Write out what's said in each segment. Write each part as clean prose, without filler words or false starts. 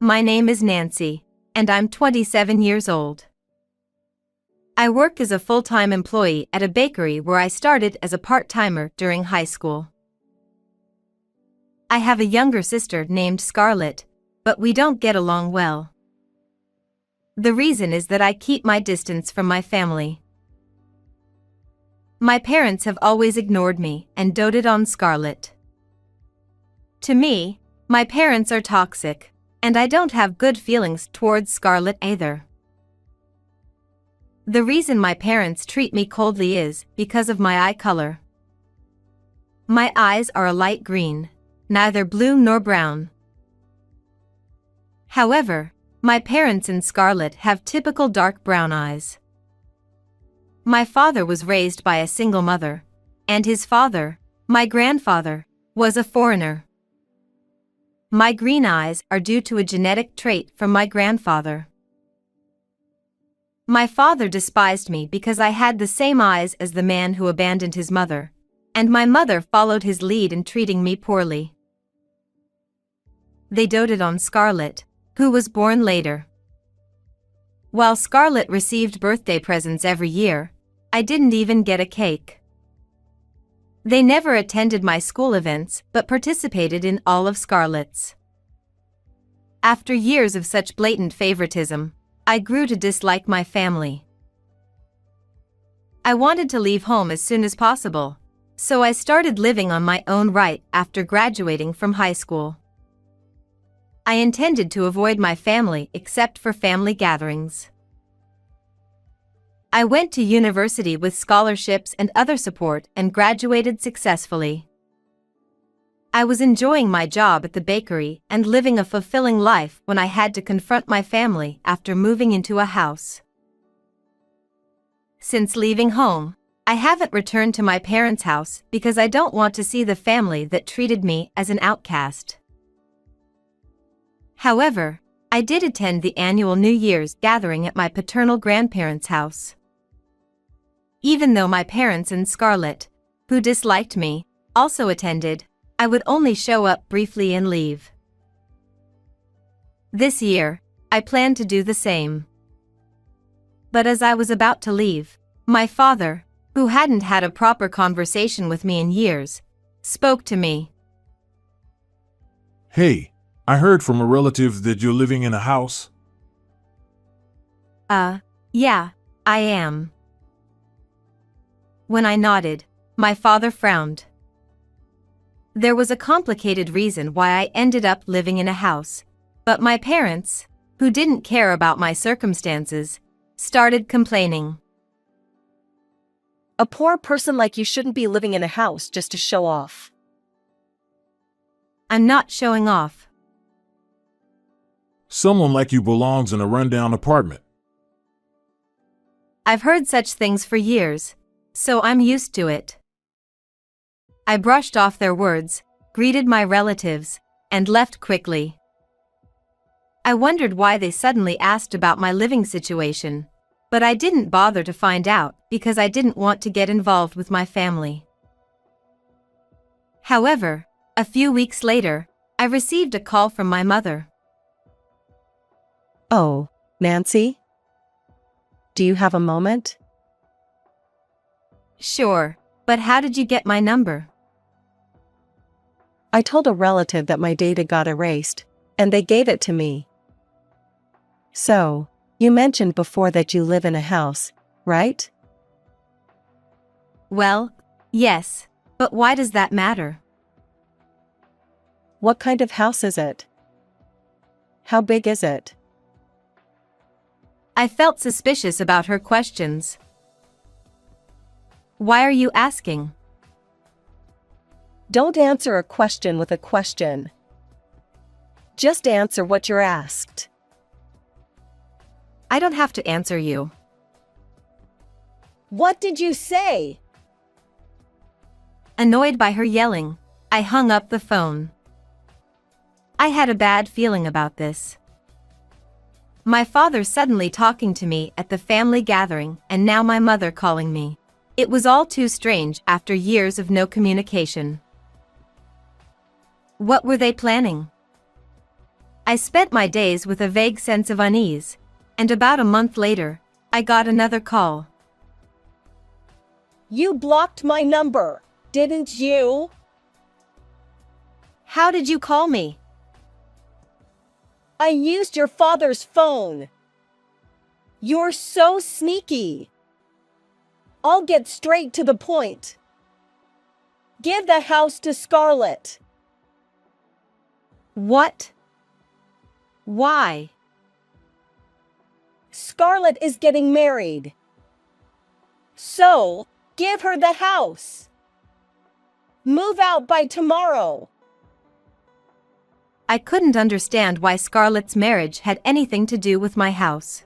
My name is Nancy, and I'm 27 years old. I work as a full-time employee at a bakery where I started as a part-timer during high school. I have a younger sister named Scarlett, but we don't get along well. The reason is that I keep my distance from my family. My parents have always ignored me and doted on Scarlett. To me, my parents are toxic, and I don't have good feelings towards Scarlett either. The reason my parents treat me coldly is because of my eye color. My eyes are a light green, neither blue nor brown. However, my parents and Scarlett have typical dark brown eyes. My father was raised by a single mother, and his father, my grandfather, was a foreigner. My green eyes are due to a genetic trait from my grandfather. My father despised me because I had the same eyes as the man who abandoned his mother, and my mother followed his lead in treating me poorly. They doted on Scarlett, who was born later. While Scarlett received birthday presents every year, I didn't even get a cake. They never attended my school events but participated in all of Scarlett's. After years of such blatant favoritism, I grew to dislike my family. I wanted to leave home as soon as possible, so I started living on my own right after graduating from high school. I intended to avoid my family except for family gatherings. I went to university with scholarships and other support and graduated successfully. I was enjoying my job at the bakery and living a fulfilling life when I had to confront my family after moving into a house. Since leaving home, I haven't returned to my parents' house because I don't want to see the family that treated me as an outcast. However, I did attend the annual New Year's gathering at my paternal grandparents' house. Even though my parents and Scarlett, who disliked me, also attended, I would only show up briefly and leave. This year, I plan to do the same. But as I was about to leave, my father, who hadn't had a proper conversation with me in years, spoke to me. Hey, I heard from a relative that you're living in a house. Yeah, I am. When I nodded, my father frowned. There was a complicated reason why I ended up living in a house, but my parents, who didn't care about my circumstances, started complaining. A poor person like you shouldn't be living in a house just to show off. I'm not showing off. Someone like you belongs in a rundown apartment. I've heard such things for years, so I'm used to it. I brushed off their words, greeted my relatives, and left quickly. I wondered why they suddenly asked about my living situation, but I didn't bother to find out because I didn't want to get involved with my family. However, a few weeks later, I received a call from my mother. Oh, Nancy? Do you have a moment? Sure, but how did you get my number? I told a relative that my data got erased, and they gave it to me. So, you mentioned before that you live in a house, right? Well, yes, but why does that matter? What kind of house is it? How big is it? I felt suspicious about her questions. Why are you asking? Don't answer a question with a question. Just answer what you're asked. I don't have to answer you. What did you say? Annoyed by her yelling, I hung up the phone. I had a bad feeling about this. My father suddenly talking to me at the family gathering and now my mother calling me. It was all too strange after years of no communication. What were they planning? I spent my days with a vague sense of unease, and about a month later, I got another call. You blocked my number, didn't you? How did you call me? I used your father's phone. You're so sneaky. I'll get straight to the point. Give the house to Scarlett. What? Why? Scarlett is getting married. So, give her the house. Move out by tomorrow. I couldn't understand why Scarlett's marriage had anything to do with my house.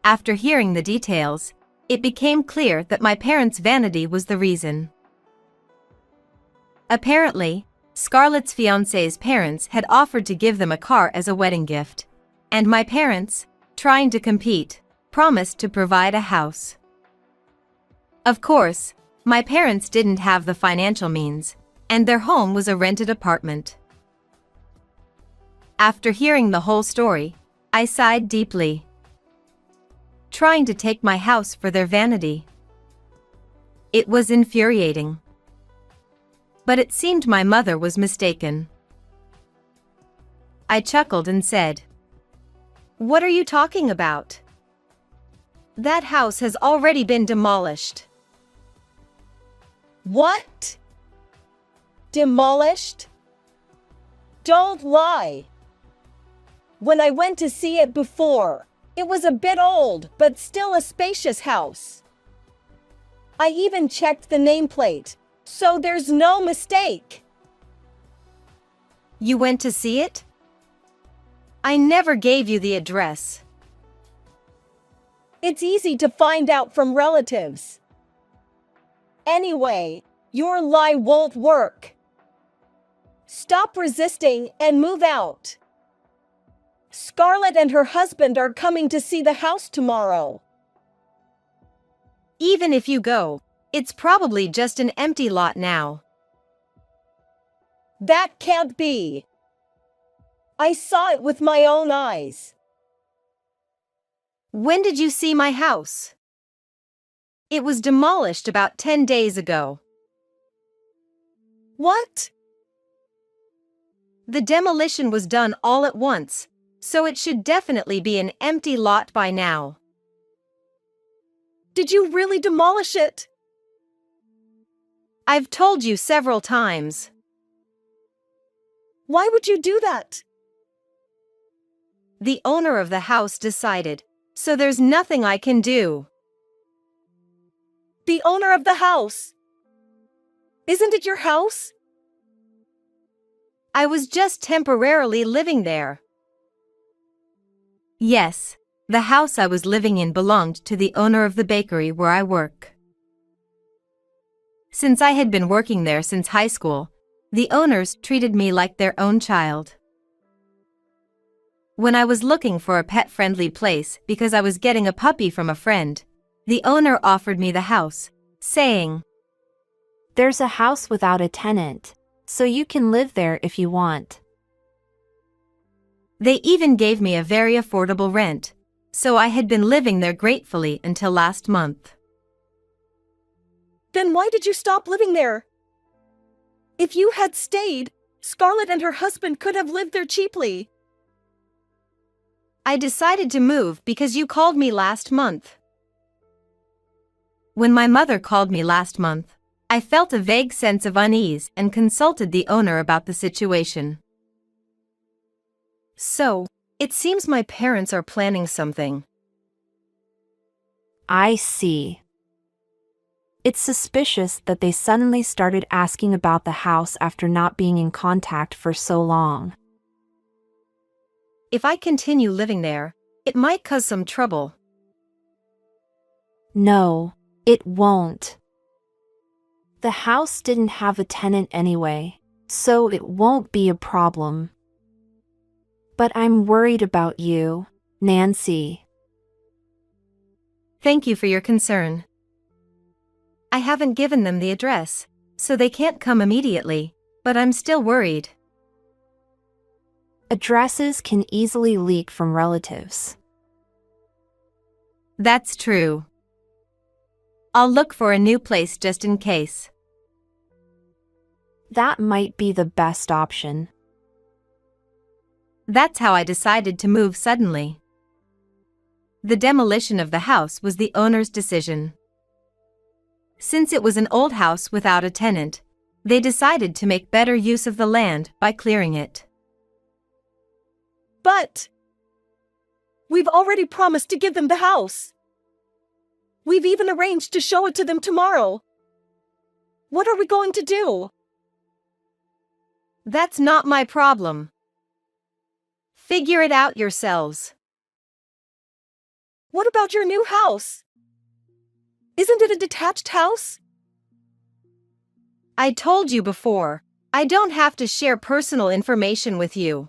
After hearing the details, it became clear that my parents' vanity was the reason. Apparently, Scarlett's fiancé's parents had offered to give them a car as a wedding gift, and my parents, trying to compete, promised to provide a house. Of course, my parents didn't have the financial means, and their home was a rented apartment. After hearing the whole story, I sighed deeply. Trying to take my house for their vanity. It was infuriating. But it seemed my mother was mistaken. I chuckled and said, "What are you talking about? That house has already been demolished." What? Demolished? Don't lie. When I went to see it before, it was a bit old, but still a spacious house. I even checked the nameplate, so there's no mistake. You went to see it? I never gave you the address. It's easy to find out from relatives. Anyway, your lie won't work. Stop resisting and move out. Scarlett and her husband are coming to see the house tomorrow. Even if you go, it's probably just an empty lot now. That can't be. I saw it with my own eyes. When did you see my house? It was demolished about 10 days ago. What? The demolition was done all at once, so it should definitely be an empty lot by now. Did you really demolish it? I've told you several times. Why would you do that? The owner of the house decided, so there's nothing I can do. The owner of the house? Isn't it your house? I was just temporarily living there. Yes, the house I was living in belonged to the owner of the bakery where I work. Since I had been working there since high school, the owners treated me like their own child. When I was looking for a pet-friendly place because I was getting a puppy from a friend, the owner offered me the house, saying, "There's a house without a tenant, so you can live there if you want." They even gave me a very affordable rent, so I had been living there gratefully until last month. Then why did you stop living there? If you had stayed, Scarlett and her husband could have lived there cheaply. I decided to move because you called me last month. When my mother called me last month, I felt a vague sense of unease and consulted the owner about the situation. So, it seems my parents are planning something. I see. It's suspicious that they suddenly started asking about the house after not being in contact for so long. If I continue living there, it might cause some trouble. No, it won't. The house didn't have a tenant anyway, so it won't be a problem. But I'm worried about you, Nancy. Thank you for your concern. I haven't given them the address, so they can't come immediately, but I'm still worried. Addresses can easily leak from relatives. That's true. I'll look for a new place just in case. That might be the best option. That's how I decided to move suddenly. The demolition of the house was the owner's decision. Since it was an old house without a tenant, they decided to make better use of the land by clearing it. But we've already promised to give them the house. We've even arranged to show it to them tomorrow. What are we going to do? That's not my problem. Figure it out yourselves. What about your new house? Isn't it a detached house? I told you before, I don't have to share personal information with you.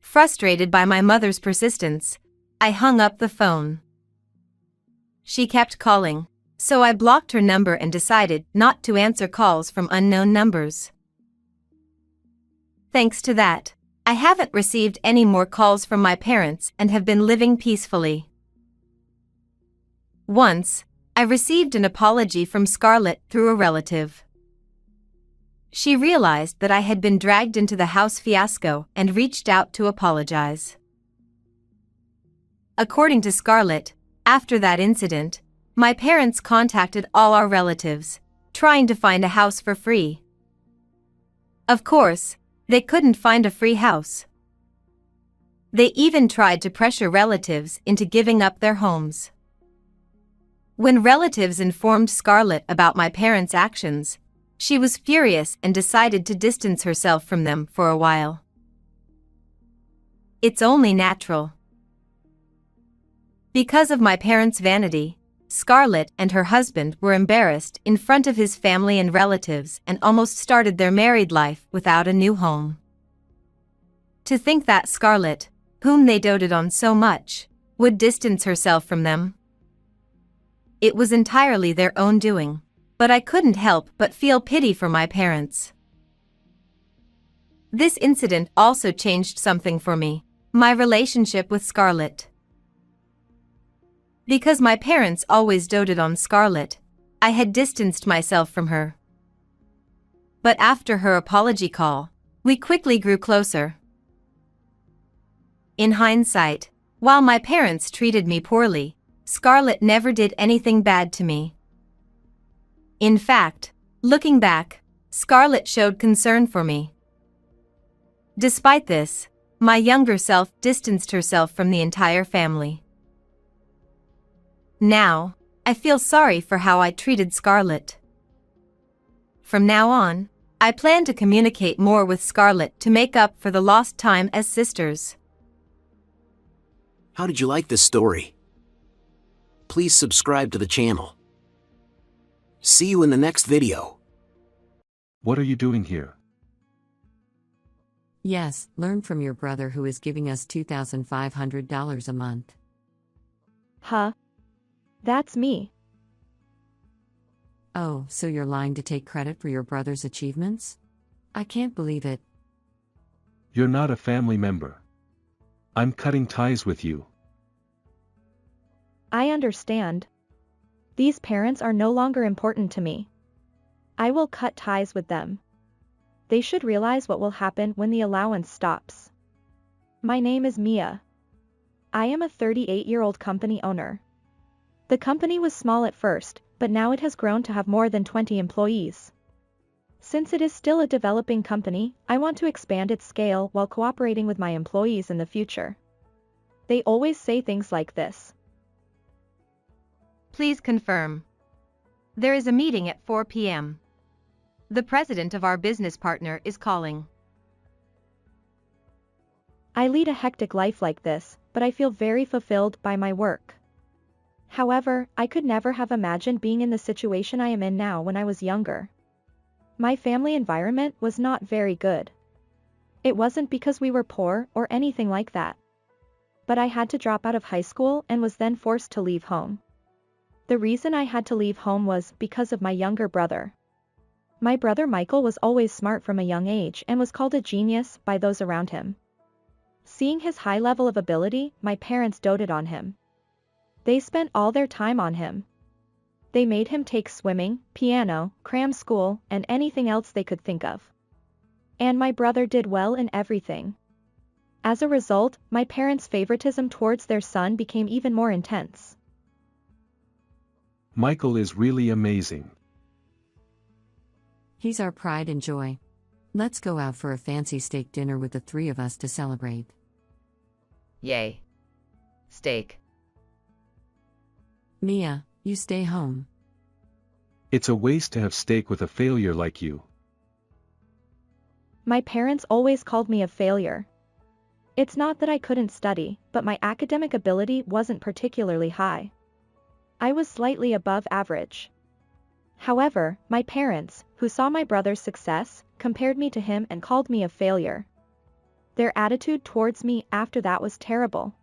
Frustrated by my mother's persistence, I hung up the phone. She kept calling, so I blocked her number and decided not to answer calls from unknown numbers. Thanks to that, I haven't received any more calls from my parents and have been living peacefully. Once, I received an apology from Scarlett through a relative. She realized that I had been dragged into the house fiasco and reached out to apologize. According to Scarlett, after that incident, my parents contacted all our relatives, trying to find a house for free. Of course, they couldn't find a free house. They even tried to pressure relatives into giving up their homes. When relatives informed Scarlett about my parents' actions, she was furious and decided to distance herself from them for a while. It's only natural. Because of my parents' vanity, Scarlett and her husband were embarrassed in front of his family and relatives and almost started their married life without a new home. To think that Scarlett, whom they doted on so much, would distance herself from them. It was entirely their own doing, but I couldn't help but feel pity for my parents. This incident also changed something for me, my relationship with Scarlett. Because my parents always doted on Scarlett, I had distanced myself from her. But after her apology call, we quickly grew closer. In hindsight, while my parents treated me poorly, Scarlett never did anything bad to me. In fact, looking back, Scarlett showed concern for me. Despite this, my younger self distanced herself from the entire family. Now, I feel sorry for how I treated Scarlett. From now on, I plan to communicate more with Scarlett to make up for the lost time as sisters. How did you like this story? Please subscribe to the channel. See you in the next video. What are you doing here? Yes, learn from your brother who is giving us $2,500 a month. Huh? That's me. Oh, so you're lying to take credit for your brother's achievements? I can't believe it. You're not a family member. I'm cutting ties with you. I understand. These parents are no longer important to me. I will cut ties with them. They should realize what will happen when the allowance stops. My name is Mia. I am a 38-year-old company owner. The company was small at first, but now it has grown to have more than 20 employees. Since it is still a developing company, I want to expand its scale while cooperating with my employees in the future. They always say things like this. Please confirm. There is a meeting at 4 p.m. The president of our business partner is calling. I lead a hectic life like this, but I feel very fulfilled by my work. However, I could never have imagined being in the situation I am in now when I was younger. My family environment was not very good. It wasn't because we were poor or anything like that. But I had to drop out of high school and was then forced to leave home. The reason I had to leave home was because of my younger brother. My brother Michael was always smart from a young age and was called a genius by those around him. Seeing his high level of ability, my parents doted on him. They spent all their time on him. They made him take swimming, piano, cram school, and anything else they could think of. And my brother did well in everything. As a result, my parents' favoritism towards their son became even more intense. Michael is really amazing. He's our pride and joy. Let's go out for a fancy steak dinner with the three of us to celebrate. Yay. Steak. Mia, you stay home. It's a waste to have steak with a failure like you. My parents always called me a failure. It's not that I couldn't study, but my academic ability wasn't particularly high. I was slightly above average. However, my parents, who saw my brother's success, compared me to him and called me a failure. Their attitude towards me after that was terrible.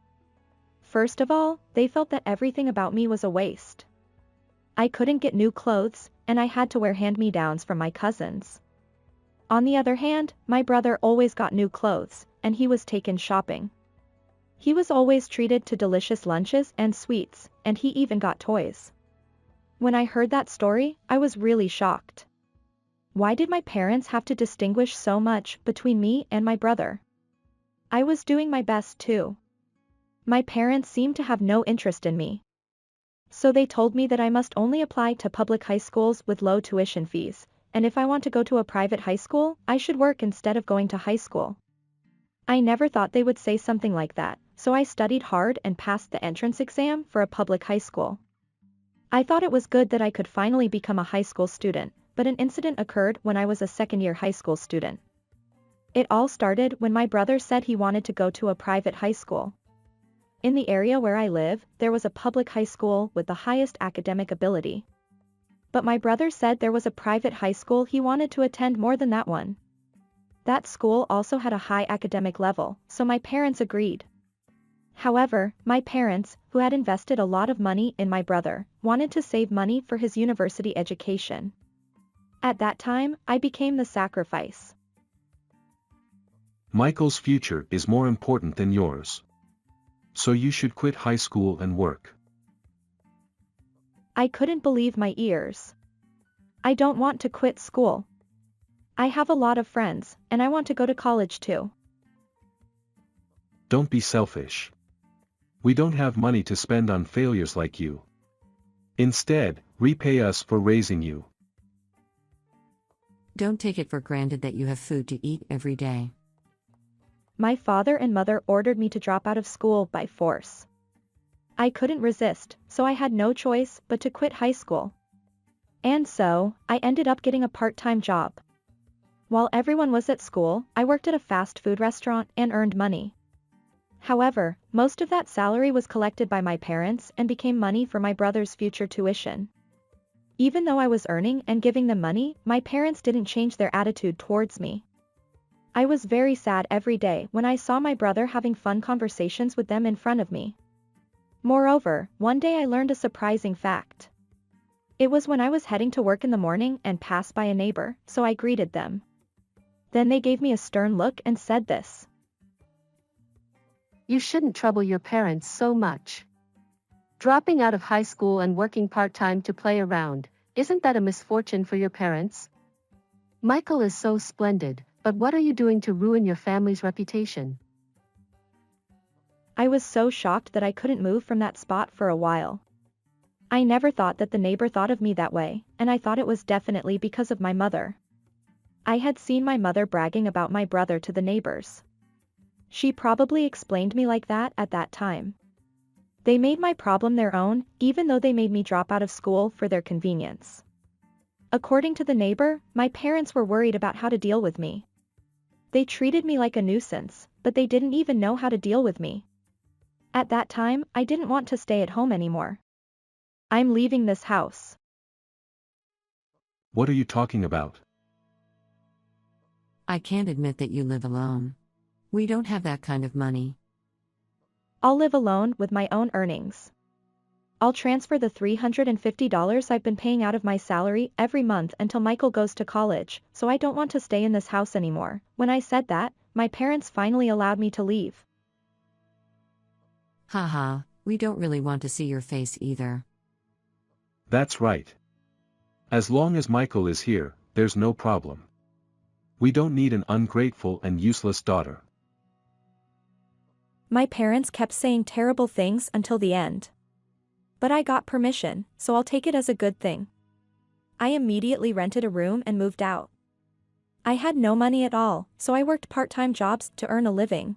First of all, they felt that everything about me was a waste. I couldn't get new clothes, and I had to wear hand-me-downs from my cousins. On the other hand, my brother always got new clothes, and he was taken shopping. He was always treated to delicious lunches and sweets, and he even got toys. When I heard that story, I was really shocked. Why did my parents have to distinguish so much between me and my brother? I was doing my best too. My parents seemed to have no interest in me. So they told me that I must only apply to public high schools with low tuition fees, and if I want to go to a private high school, I should work instead of going to high school. I never thought they would say something like that, so I studied hard and passed the entrance exam for a public high school. I thought it was good that I could finally become a high school student, but an incident occurred when I was a second-year high school student. It all started when my brother said he wanted to go to a private high school. In the area where I live, there was a public high school with the highest academic ability. But my brother said there was a private high school he wanted to attend more than that one. That school also had a high academic level, so my parents agreed. However, my parents, who had invested a lot of money in my brother, wanted to save money for his university education. At that time, I became the sacrifice. Michael's future is more important than yours. So you should quit high school and work. I couldn't believe my ears. I don't want to quit school. I have a lot of friends, and I want to go to college too. Don't be selfish. We don't have money to spend on failures like you. Instead, repay us for raising you. Don't take it for granted that you have food to eat every day. My father and mother ordered me to drop out of school by force. I couldn't resist, so I had no choice but to quit high school. And so, I ended up getting a part-time job. While everyone was at school, I worked at a fast food restaurant and earned money. However, most of that salary was collected by my parents and became money for my brother's future tuition. Even though I was earning and giving them money, my parents didn't change their attitude towards me. I was very sad every day when I saw my brother having fun conversations with them in front of me. Moreover, one day I learned a surprising fact. It was when I was heading to work in the morning and passed by a neighbor, so I greeted them. Then they gave me a stern look and said this. You shouldn't trouble your parents so much. Dropping out of high school and working part-time to play around, isn't that a misfortune for your parents? Michael is so splendid, but what are you doing to ruin your family's reputation? I was so shocked that I couldn't move from that spot for a while. I never thought that the neighbor thought of me that way, and I thought it was definitely because of my mother. I had seen my mother bragging about my brother to the neighbors. She probably explained me like that at that time. They made my problem their own, even though they made me drop out of school for their convenience. According to the neighbor, my parents were worried about how to deal with me. They treated me like a nuisance, but they didn't even know how to deal with me. At that time, I didn't want to stay at home anymore. I'm leaving this house. What are you talking about? I can't admit that you live alone. We don't have that kind of money. I'll live alone with my own earnings. I'll transfer the $350 I've been paying out of my salary every month until Michael goes to college, so I don't want to stay in this house anymore. When I said that, my parents finally allowed me to leave. Haha, we don't really want to see your face either. That's right. As long as Michael is here, there's no problem. We don't need an ungrateful and useless daughter. My parents kept saying terrible things until the end. But I got permission, so I'll take it as a good thing. I immediately rented a room and moved out. I had no money at all, so I worked part-time jobs to earn a living.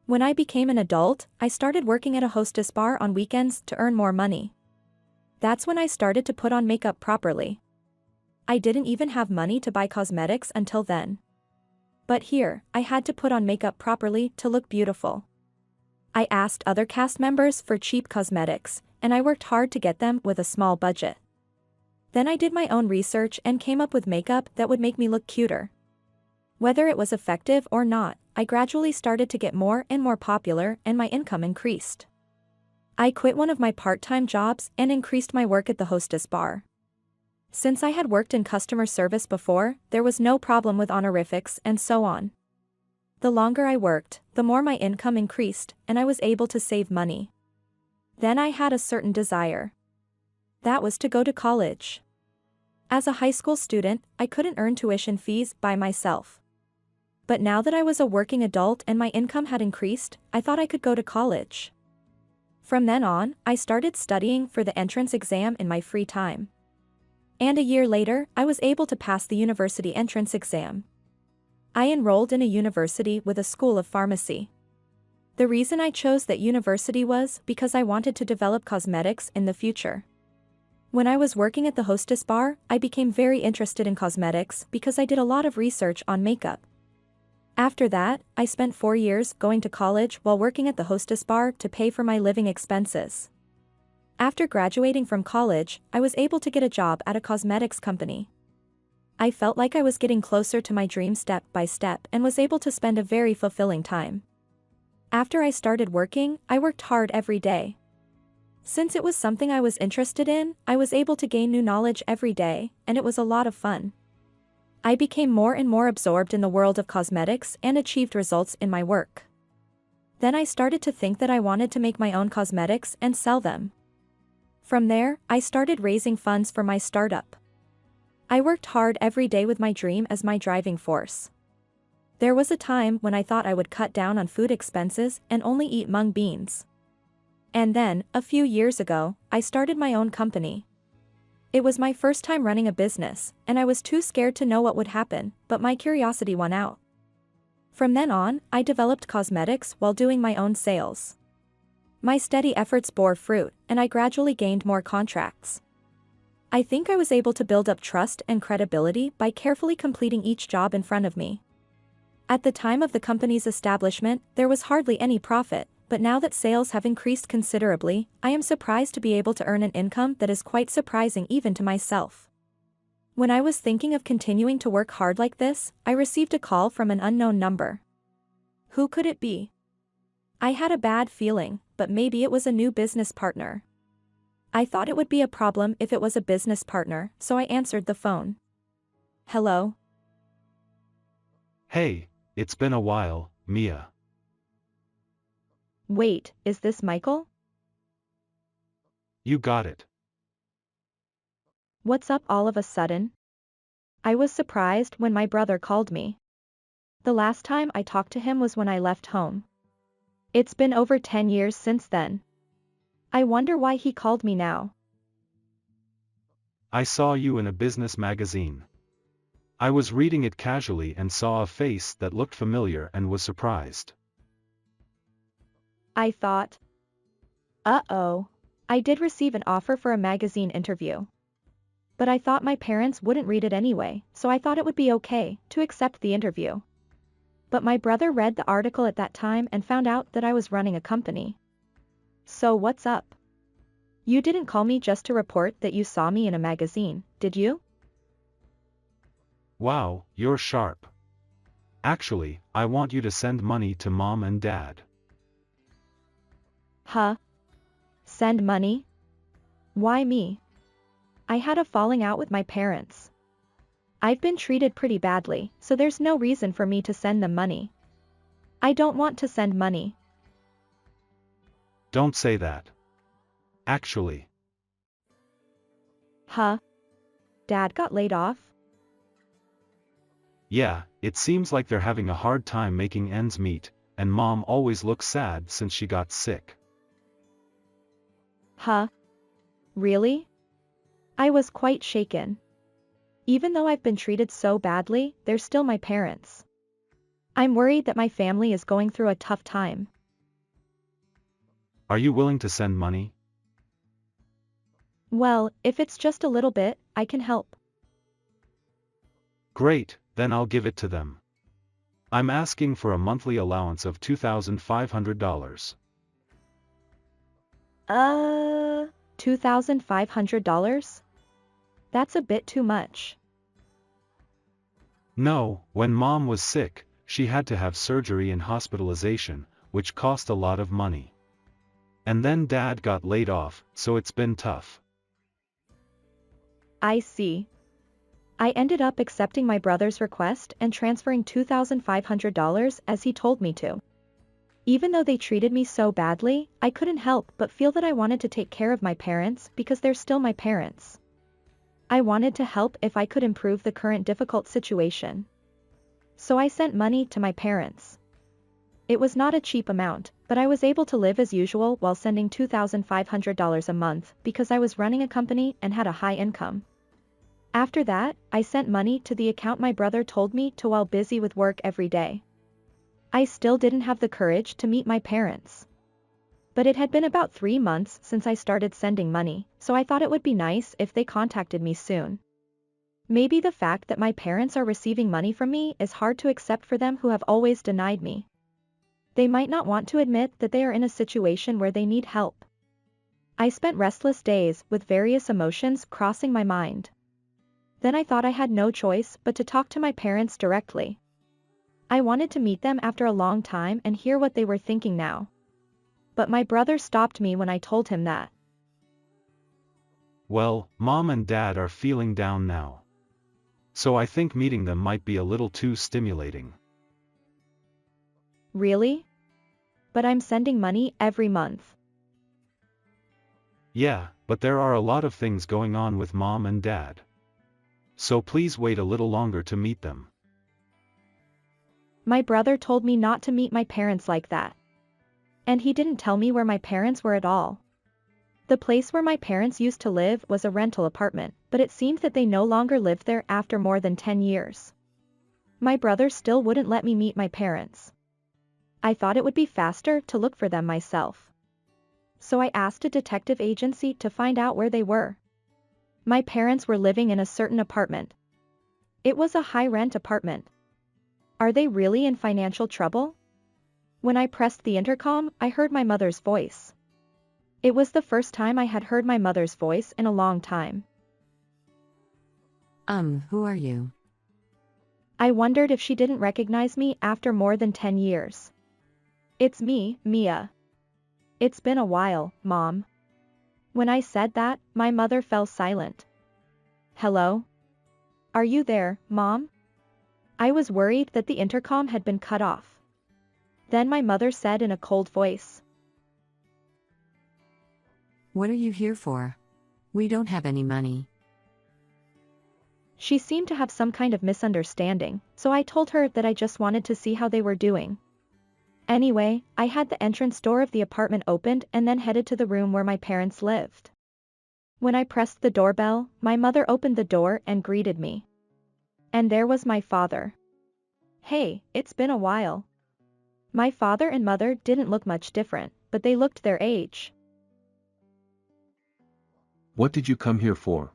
When I became an adult, I started working at a hostess bar on weekends to earn more money. That's when I started to put on makeup properly. I didn't even have money to buy cosmetics until then. But here, I had to put on makeup properly to look beautiful. I asked other cast members for cheap cosmetics, and I worked hard to get them with a small budget. Then I did my own research and came up with makeup that would make me look cuter. Whether it was effective or not, I gradually started to get more and more popular and my income increased. I quit one of my part-time jobs and increased my work at the hostess bar. Since I had worked in customer service before, there was no problem with honorifics and so on. The longer I worked, the more my income increased and I was able to save money. Then I had a certain desire. That was to go to college. As a high school student, I couldn't earn tuition fees by myself. But now that I was a working adult and my income had increased, I thought I could go to college. From then on, I started studying for the entrance exam in my free time. And a year later, I was able to pass the university entrance exam. I enrolled in a university with a school of pharmacy. The reason I chose that university was because I wanted to develop cosmetics in the future. When I was working at the hostess bar, I became very interested in cosmetics because I did a lot of research on makeup. After that, I spent 4 years going to college while working at the hostess bar to pay for my living expenses. After graduating from college, I was able to get a job at a cosmetics company. I felt like I was getting closer to my dream step by step and was able to spend a very fulfilling time. After I started working, I worked hard every day. Since it was something I was interested in, I was able to gain new knowledge every day, and it was a lot of fun. I became more and more absorbed in the world of cosmetics and achieved results in my work. Then I started to think that I wanted to make my own cosmetics and sell them. From there, I started raising funds for my startup. I worked hard every day with my dream as my driving force. There was a time when I thought I would cut down on food expenses and only eat mung beans. And then, a few years ago, I started my own company. It was my first time running a business, and I was too scared to know what would happen, but my curiosity won out. From then on, I developed cosmetics while doing my own sales. My steady efforts bore fruit, and I gradually gained more contracts. I think I was able to build up trust and credibility by carefully completing each job in front of me. At the time of the company's establishment, there was hardly any profit, but now that sales have increased considerably, I am surprised to be able to earn an income that is quite surprising even to myself. When I was thinking of continuing to work hard like this, I received a call from an unknown number. Who could it be? I had a bad feeling, but maybe it was a new business partner. I thought it would be a problem if it was a business partner, so I answered the phone. Hello? Hey, it's been a while, Mia. Wait, is this Michael? You got it. What's up all of a sudden? I was surprised when my brother called me. The last time I talked to him was when I left home. It's been over 10 years since then. I wonder why he called me now. I saw you in a business magazine. I was reading it casually and saw a face that looked familiar and was surprised. I thought, uh-oh, I did receive an offer for a magazine interview. But I thought my parents wouldn't read it anyway, so I thought it would be okay to accept the interview. But my brother read the article at that time and found out that I was running a company. So what's up? You didn't call me just to report that you saw me in a magazine, did you? Wow, you're sharp. Actually, I want you to send money to Mom and Dad. Huh? Send money? Why me? I had a falling out with my parents. I've been treated pretty badly, so there's no reason for me to send them money. I don't want to send money. Don't say that. Actually, Huh? Dad got laid off? yeah, it seems like they're having a hard time making ends meet, and Mom always looks sad since she got sick. Huh? Really? I was quite shaken. Even though I've been treated so badly, they're still my parents. I'm worried that my family is going through a tough time. Are you willing to send money? Well, if it's just a little bit, I can help. Great, then I'll give it to them. I'm asking for a monthly allowance of $2,500. $2,500? That's a bit too much. No, when Mom was sick, she had to have surgery and hospitalization, which cost a lot of money. And then Dad got laid off, so it's been tough. I see. I ended up accepting my brother's request and transferring $2,500 as he told me to. Even though they treated me so badly, I couldn't help but feel that I wanted to take care of my parents because they're still my parents. I wanted to help if I could improve the current difficult situation. So I sent money to my parents. It was not a cheap amount, but I was able to live as usual while sending $2,500 a month because I was running a company and had a high income. After that, I sent money to the account my brother told me to while busy with work every day. I still didn't have the courage to meet my parents. But it had been about 3 months since I started sending money, so I thought it would be nice if they contacted me soon. Maybe the fact that my parents are receiving money from me is hard to accept for them who have always denied me. They might not want to admit that they are in a situation where they need help. I spent restless days with various emotions crossing my mind. Then I thought I had no choice but to talk to my parents directly. I wanted to meet them after a long time and hear what they were thinking now. But my brother stopped me when I told him that. Well, Mom and Dad are feeling down now. So I think meeting them might be a little too stimulating. Really? But I'm sending money every month. Yeah, but there are a lot of things going on with Mom and Dad. So please wait a little longer to meet them. My brother told me not to meet my parents like that. And he didn't tell me where my parents were at all. The place where my parents used to live was a rental apartment, but it seemed that they no longer lived there after more than 10 years. My brother still wouldn't let me meet my parents. I thought it would be faster to look for them myself. So I asked a detective agency to find out where they were. My parents were living in a certain apartment. It was a high-rent apartment. Are they really in financial trouble? When I pressed the intercom, I heard my mother's voice. It was the first time I had heard my mother's voice in a long time. Who are you? I wondered if she didn't recognize me after more than 10 years. It's me, Mia. It's been a while, Mom. When I said that, my mother fell silent. Hello? Are you there, Mom? I was worried that the intercom had been cut off. Then my mother said in a cold voice. What are you here for? We don't have any money. She seemed to have some kind of misunderstanding, so I told her that I just wanted to see how they were doing. Anyway, I had the entrance door of the apartment opened and then headed to the room where my parents lived. When I pressed the doorbell, my mother opened the door and greeted me. And there was my father. Hey, it's been a while. My father and mother didn't look much different, but they looked their age. What did you come here for?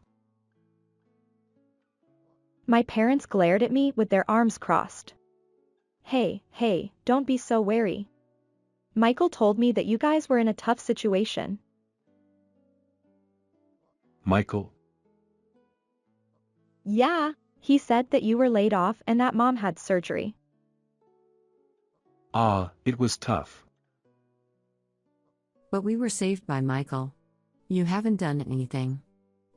My parents glared at me with their arms crossed. Hey, don't be so wary. Michael told me that you guys were in a tough situation. Michael? Yeah, he said that you were laid off and that Mom had surgery. Ah, it was tough. But we were saved by Michael. You haven't done anything.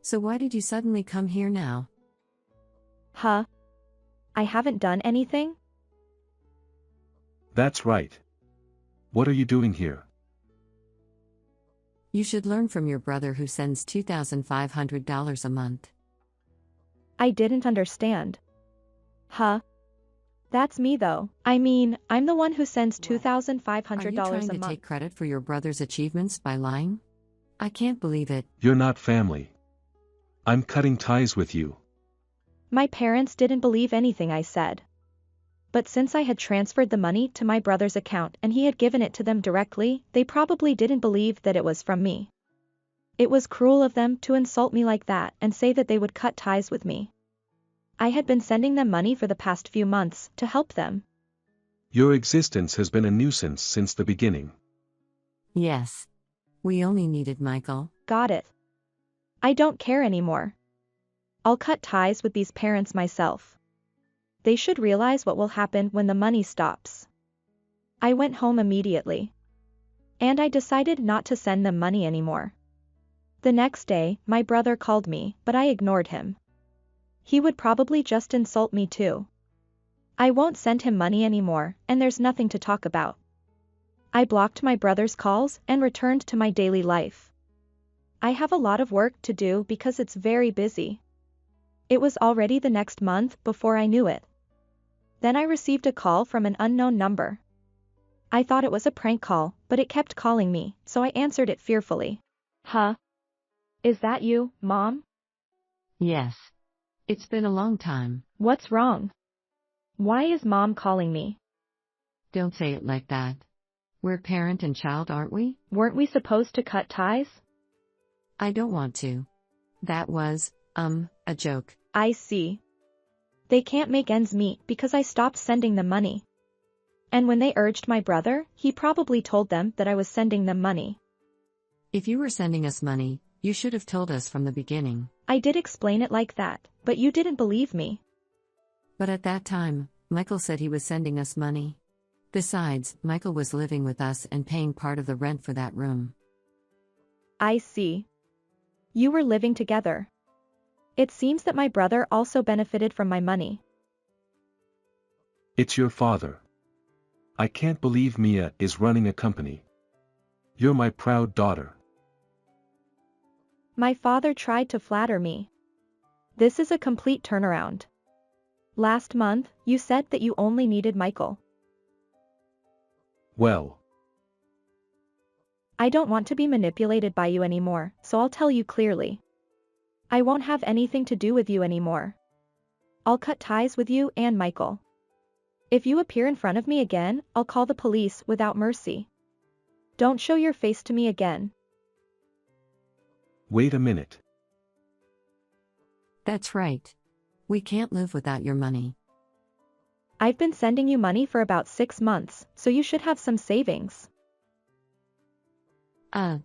So why did you suddenly come here now? Huh? I haven't done anything? That's right. What are you doing here? You should learn from your brother who sends $2,500 a month. I didn't understand. Huh? That's me though. I mean, I'm the one who sends Are you $2,500 trying a to month. take credit for your brother's achievements by lying? I can't believe it. You're not family. I'm cutting ties with you. My parents didn't believe anything I said. But since I had transferred the money to my brother's account and he had given it to them directly, they probably didn't believe that it was from me. It was cruel of them to insult me like that and say that they would cut ties with me. I had been sending them money for the past few months to help them. Your existence has been a nuisance since the beginning. Yes. We only needed Michael. Got it. I don't care anymore. I'll cut ties with these parents myself. They should realize what will happen when the money stops. I went home immediately. And I decided not to send them money anymore. The next day, my brother called me, but I ignored him. He would probably just insult me too. I won't send him money anymore, and there's nothing to talk about. I blocked my brother's calls and returned to my daily life. I have a lot of work to do because it's very busy. It was already the next month before I knew it. Then I received a call from an unknown number. I thought it was a prank call, but it kept calling me, so I answered it fearfully. Huh? Is that you, Mom? Yes. It's been a long time. What's wrong? Why is Mom calling me? Don't say it like that. We're parent and child, aren't we? Weren't we supposed to cut ties? I don't want to. That was, a joke. I see. They can't make ends meet because I stopped sending them money. And when they urged my brother, he probably told them that I was sending them money. If you were sending us money, you should have told us from the beginning. I did explain it like that, but you didn't believe me. But at that time, Michael said he was sending us money. Besides, Michael was living with us and paying part of the rent for that room. I see. You were living together. It seems that my brother also benefited from my money. It's your father. I can't believe Mia is running a company. You're my proud daughter. My father tried to flatter me. This is a complete turnaround. Last month, you said that you only needed Michael. Well, I don't want to be manipulated by you anymore, so I'll tell you clearly. I won't have anything to do with you anymore. I'll cut ties with you and Michael. If you appear in front of me again, I'll call the police without mercy. Don't show your face to me again. wait a minute. That's right. We can't live without your money. I've been sending you money for about 6 months, so you should have some savings.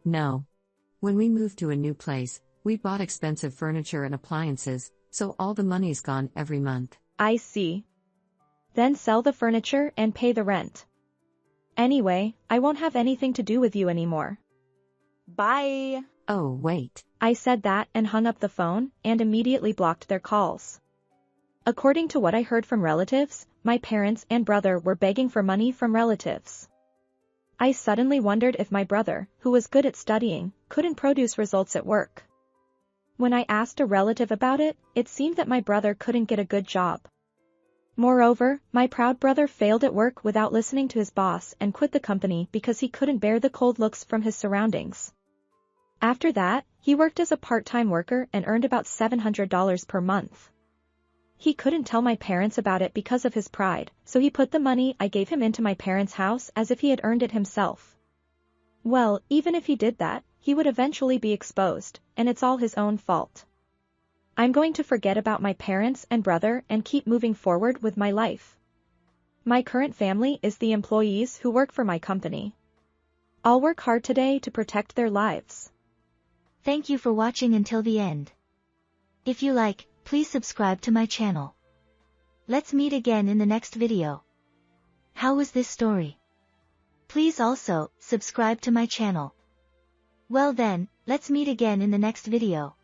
No. When we moved to a new place, we bought expensive furniture and appliances, so all the money's gone every month. I see. Then sell the furniture and pay the rent. Anyway, I won't have anything to do with you anymore. Bye. Oh, wait. I said that and hung up the phone and immediately blocked their calls. According to what I heard from relatives, my parents and brother were begging for money from relatives. I suddenly wondered if my brother, who was good at studying, couldn't produce results at work. When I asked a relative about it, it seemed that my brother couldn't get a good job. Moreover, my proud brother failed at work without listening to his boss and quit the company because he couldn't bear the cold looks from his surroundings. After that, he worked as a part-time worker and earned about $700 per month. He couldn't tell my parents about it because of his pride, so he put the money I gave him into my parents' house as if he had earned it himself. Well, even if he did that, he would eventually be exposed, and it's all his own fault. I'm going to forget about my parents and brother and keep moving forward with my life. My current family is the employees who work for my company. I'll work hard today to protect their lives. Thank you for watching until the end. If you like, please subscribe to my channel. Let's meet again in the next video. How was this story? Please also, subscribe to my channel. Well then, let's meet again in the next video.